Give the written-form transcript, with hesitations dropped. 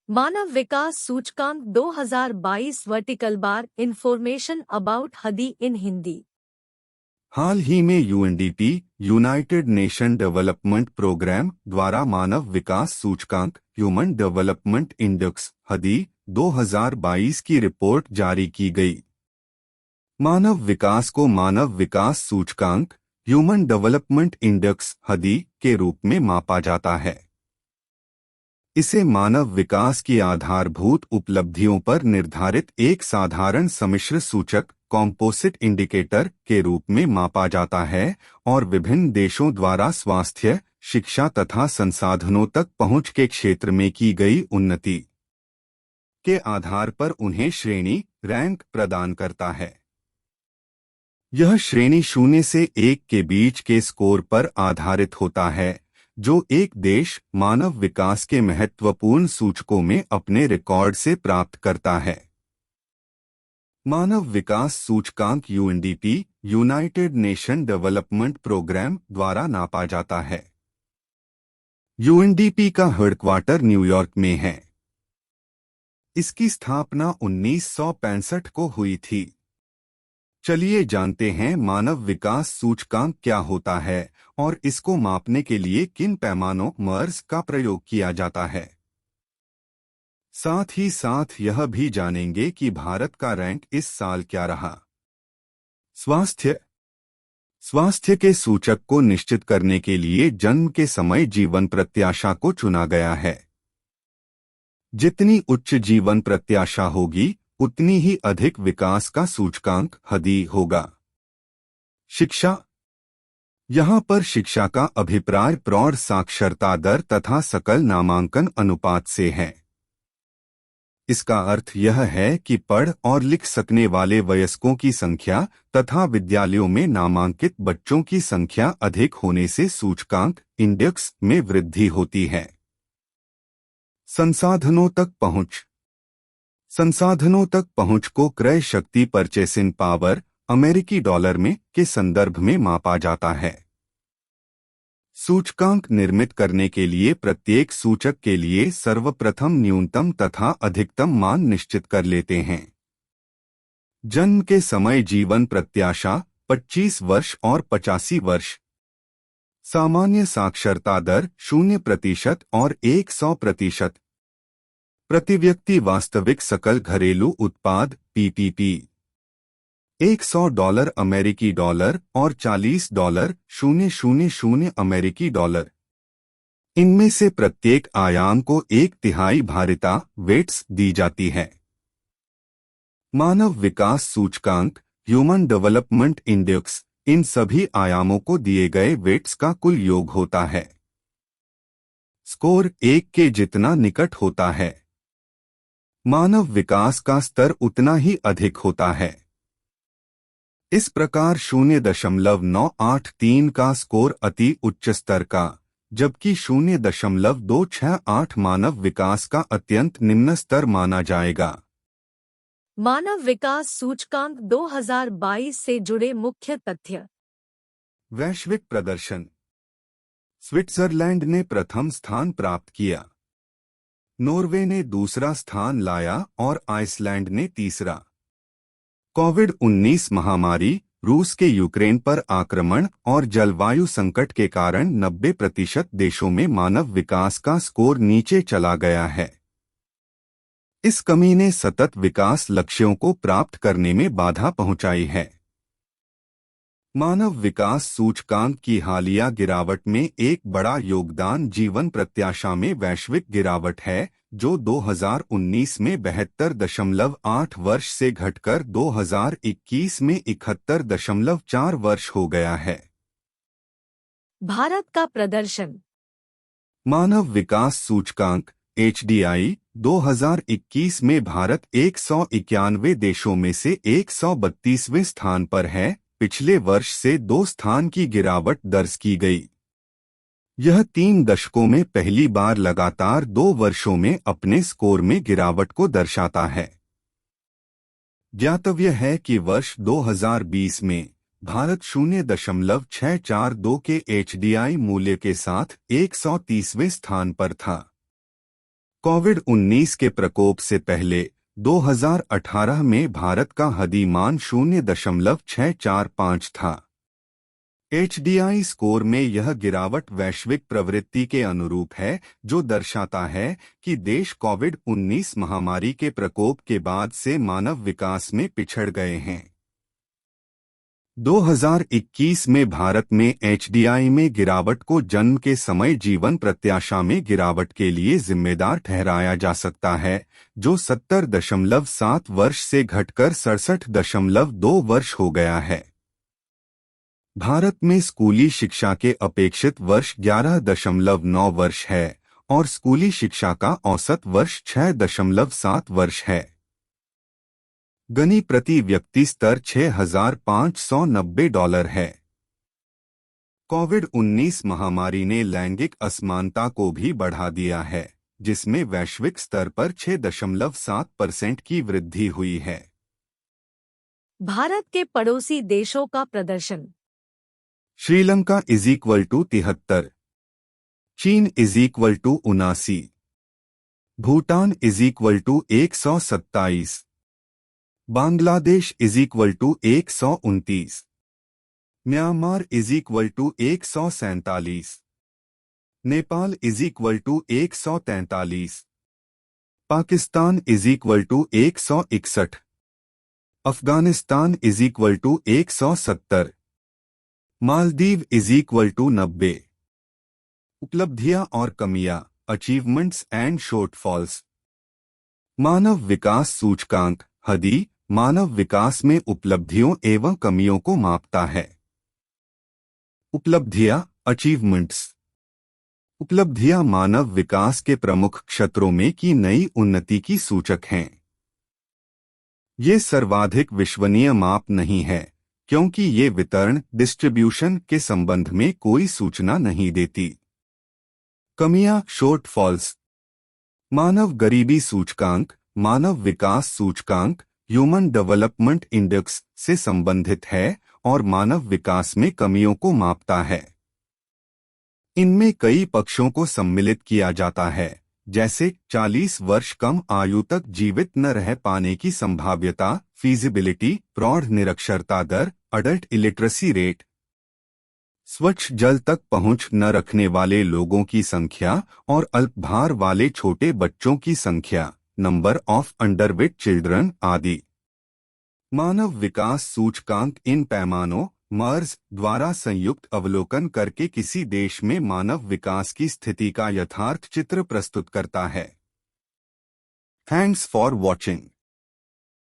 मानव विकास सूचकांक 2022 vertical bar information about हदी इन हिंदी। हाल ही में UNDP United Nation Development Programme द्वारा मानव विकास सूचकांक ह्यूमन डेवलपमेंट इंडेक्स हदी 2022 की रिपोर्ट जारी की गई। मानव विकास को मानव विकास सूचकांक ह्यूमन डेवलपमेंट इंडेक्स हदी के रूप में मापा जाता है। इसे मानव विकास की आधारभूत उपलब्धियों पर निर्धारित एक साधारण सम्मिश्र सूचक कॉम्पोजिट इंडिकेटर के रूप में मापा जाता है और विभिन्न देशों द्वारा स्वास्थ्य, शिक्षा तथा संसाधनों तक पहुंच के क्षेत्र में की गई उन्नति के आधार पर उन्हें श्रेणी रैंक प्रदान करता है। यह श्रेणी 0 से 1 के बीच के स्कोर पर आधारित होता है, जो एक देश मानव विकास के महत्वपूर्ण सूचकों में अपने रिकॉर्ड से प्राप्त करता है। मानव विकास सूचकांक UNDP United Nation Development Programme द्वारा नापा जाता है। यूएनडीपी का हेडक्वार्टर न्यूयॉर्क में है। इसकी स्थापना 1965 को हुई थी। चलिए जानते हैं मानव विकास सूचकांक क्या होता है और इसको मापने के लिए किन पैमानों MERS का प्रयोग किया जाता है। साथ ही साथ यह भी जानेंगे कि भारत का रैंक इस साल क्या रहा। स्वास्थ्य के सूचक को निश्चित करने के लिए जन्म के समय जीवन प्रत्याशा को चुना गया है। जितनी उच्च जीवन प्रत्याशा होगी उतनी ही अधिक विकास का सूचकांक हदी होगा। शिक्षा। यहाँ पर शिक्षा का अभिप्राय प्रौढ़ साक्षरता दर तथा सकल नामांकन अनुपात से है। इसका अर्थ यह है कि पढ़ और लिख सकने वाले वयस्कों की संख्या तथा विद्यालयों में नामांकित बच्चों की संख्या अधिक होने से सूचकांक इंडेक्स में वृद्धि होती है। संसाधनों तक पहुंच। संसाधनों तक पहुंच को क्रय शक्ति परचेसिंग पावर अमेरिकी डॉलर में के संदर्भ में मापा जाता है। सूचकांक निर्मित करने के लिए प्रत्येक सूचक के लिए सर्वप्रथम न्यूनतम तथा अधिकतम मान निश्चित कर लेते हैं। जन्म के समय जीवन प्रत्याशा 25 वर्ष और 85 वर्ष। सामान्य साक्षरता दर 0% और 100%। प्रति व्यक्ति वास्तविक सकल घरेलू उत्पाद PPP $100 अमेरिकी डॉलर और $40,000 अमेरिकी डॉलर। इनमें से प्रत्येक आयाम को 1/3 भारिता वेट्स दी जाती है। मानव विकास सूचकांक ह्यूमन डेवलपमेंट इंडेक्स इन सभी आयामों को दिए गए वेट्स का कुल योग होता है। स्कोर 1 के जितना निकट होता है, मानव विकास का स्तर उतना ही अधिक होता है। इस प्रकार 0.983 का स्कोर अति उच्च स्तर का, जबकि 0.268 मानव विकास का अत्यंत निम्न स्तर माना जाएगा। मानव विकास सूचकांक 2022 से जुड़े मुख्य तथ्य। वैश्विक प्रदर्शन। स्विट्जरलैंड ने प्रथम स्थान प्राप्त किया, नॉर्वे ने दूसरा स्थान लाया और आइसलैंड ने तीसरा। कोविड-19 महामारी, रूस के यूक्रेन पर आक्रमण और जलवायु संकट के कारण 90% देशों में मानव विकास का स्कोर नीचे चला गया है। इस कमी ने सतत विकास लक्ष्यों को प्राप्त करने में बाधा पहुंचाई है। मानव विकास सूचकांक की हालिया गिरावट में एक बड़ा योगदान जीवन प्रत्याशा में वैश्विक गिरावट है, जो 2019 में 72.8 वर्ष से घटकर 2021 में 71.4 वर्ष हो गया है। भारत का प्रदर्शन। मानव विकास सूचकांक HDI 2021 में भारत 191 देशों में से 132वें स्थान पर है। पिछले वर्ष से 2 स्थान की गिरावट दर्ज की गई। यह 3 दशकों में पहली बार लगातार 2 वर्षों में अपने स्कोर में गिरावट को दर्शाता है। ज्ञातव्य है कि वर्ष 2020 में भारत 0.642 के HDI मूल्य के साथ 130वें स्थान पर था। कोविड-19 के प्रकोप से पहले 2018 में भारत का हदी मान 0.645 था। HDI स्कोर में यह गिरावट वैश्विक प्रवृत्ति के अनुरूप है, जो दर्शाता है कि देश कोविड-19 महामारी के प्रकोप के बाद से मानव विकास में पिछड़ गए हैं। 2021 में भारत में HDI में गिरावट को जन्म के समय जीवन प्रत्याशा में गिरावट के लिए जिम्मेदार ठहराया जा सकता है, जो 70.7 वर्ष से घटकर 67.2 वर्ष हो गया है। भारत में स्कूली शिक्षा के अपेक्षित वर्ष 11.9 वर्ष है और स्कूली शिक्षा का औसत वर्ष 6.7 वर्ष है। गनी प्रति व्यक्ति स्तर $6,590 है। कोविड-19 महामारी ने लैंगिक असमानता को भी बढ़ा दिया है, जिसमें वैश्विक स्तर पर 6.7% की वृद्धि हुई है। भारत के पड़ोसी देशों का प्रदर्शन। श्रीलंका =73, चीन =79, भूटान =127, बांग्लादेश =129, म्यांमार =147, नेपाल =143, पाकिस्तान =161, अफगानिस्तान =170, मालदीव =90। उपलब्धियां और कमियां, अचीवमेंट्स एंड शॉर्टफॉल्स। मानव विकास सूचकांक हदी मानव विकास में उपलब्धियों एवं कमियों को मापता है। उपलब्धियां अचीवमेंट्स। उपलब्धियां मानव विकास के प्रमुख क्षेत्रों में की नई उन्नति की सूचक हैं। ये सर्वाधिक विश्वसनीय माप नहीं है, क्योंकि ये वितरण डिस्ट्रीब्यूशन के संबंध में कोई सूचना नहीं देती। कमियां शॉर्टफॉल्स। मानव गरीबी सूचकांक मानव विकास सूचकांक ह्यूमन डेवलपमेंट इंडेक्स से संबंधित है और मानव विकास में कमियों को मापता है। इनमें कई पक्षों को सम्मिलित किया जाता है, जैसे 40 वर्ष कम आयु तक जीवित न रह पाने की संभाव्यता, फीजिबिलिटी, प्रौढ़ निरक्षरता दर, अडल्ट इलिटरेसी रेट, स्वच्छ जल तक पहुंच न रखने वाले लोगों की संख्या और अल्पभार वाले छोटे बच्चों की संख्या, नंबर ऑफ अंडरवेट चिल्ड्रन आदि। मानव विकास सूचकांक इन पैमानों मर्ज द्वारा संयुक्त अवलोकन करके किसी देश में मानव विकास की स्थिति का यथार्थ चित्र प्रस्तुत करता है। Thanks for watching.